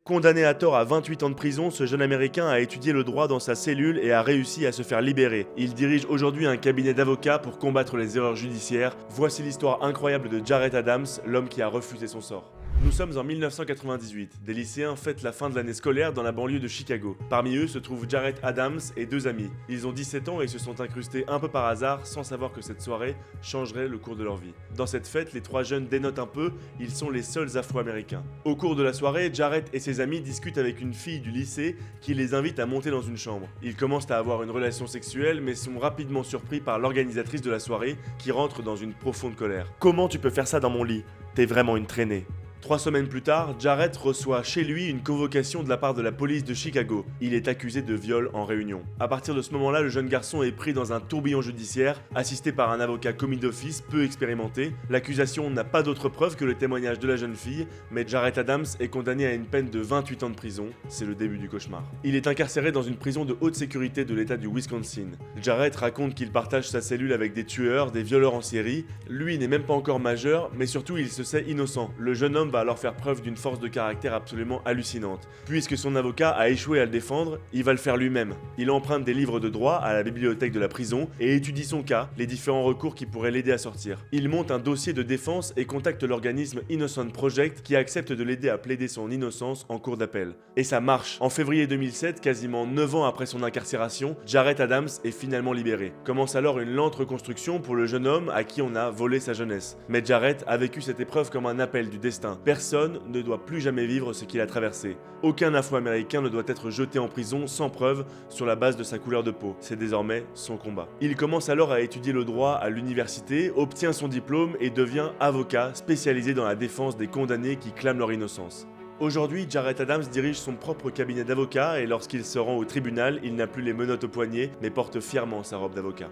Condamné à tort à 28 ans de prison, ce jeune Américain a étudié le droit dans sa cellule et a réussi à se faire libérer. Il dirige aujourd'hui un cabinet d'avocats pour combattre les erreurs judiciaires. Voici l'histoire incroyable de Jarrett Adams, l'homme qui a refusé son sort. Nous sommes en 1998. Des lycéens fêtent la fin de l'année scolaire dans la banlieue de Chicago. Parmi eux se trouvent Jarrett Adams et deux amis. Ils ont 17 ans et se sont incrustés un peu par hasard sans savoir que cette soirée changerait le cours de leur vie. Dans cette fête, les trois jeunes dénotent un peu, ils sont les seuls Afro-Américains. Au cours de la soirée, Jarrett et ses amis discutent avec une fille du lycée qui les invite à monter dans une chambre. Ils commencent à avoir une relation sexuelle mais sont rapidement surpris par l'organisatrice de la soirée qui rentre dans une profonde colère. Comment tu peux faire ça dans mon lit? T'es vraiment une traînée. 3 semaines plus tard, Jarrett reçoit chez lui une convocation de la part de la police de Chicago. Il est accusé de viol en réunion. À partir de ce moment-là, le jeune garçon est pris dans un tourbillon judiciaire, assisté par un avocat commis d'office peu expérimenté. L'accusation n'a pas d'autre preuve que le témoignage de la jeune fille, mais Jarrett Adams est condamné à une peine de 28 ans de prison. C'est le début du cauchemar. Il est incarcéré dans une prison de haute sécurité de l'état du Wisconsin. Jarrett raconte qu'il partage sa cellule avec des tueurs, des violeurs en série. Lui n'est même pas encore majeur, mais surtout il se sait innocent. Le jeune homme va alors faire preuve d'une force de caractère absolument hallucinante. Puisque son avocat a échoué à le défendre, il va le faire lui-même. Il emprunte des livres de droit à la bibliothèque de la prison et étudie son cas, les différents recours qui pourraient l'aider à sortir. Il monte un dossier de défense et contacte l'organisme Innocent Project qui accepte de l'aider à plaider son innocence en cour d'appel. Et ça marche. En février 2007, quasiment 9 ans après son incarcération, Jarrett Adams est finalement libéré. Commence alors une lente reconstruction pour le jeune homme à qui on a volé sa jeunesse. Mais Jarrett a vécu cette épreuve comme un appel du destin. Personne ne doit plus jamais vivre ce qu'il a traversé. Aucun Afro-Américain ne doit être jeté en prison sans preuve sur la base de sa couleur de peau. C'est désormais son combat. Il commence alors à étudier le droit à l'université, obtient son diplôme et devient avocat spécialisé dans la défense des condamnés qui clament leur innocence. Aujourd'hui, Jarrett Adams dirige son propre cabinet d'avocat et lorsqu'il se rend au tribunal, il n'a plus les menottes au poignet mais porte fièrement sa robe d'avocat.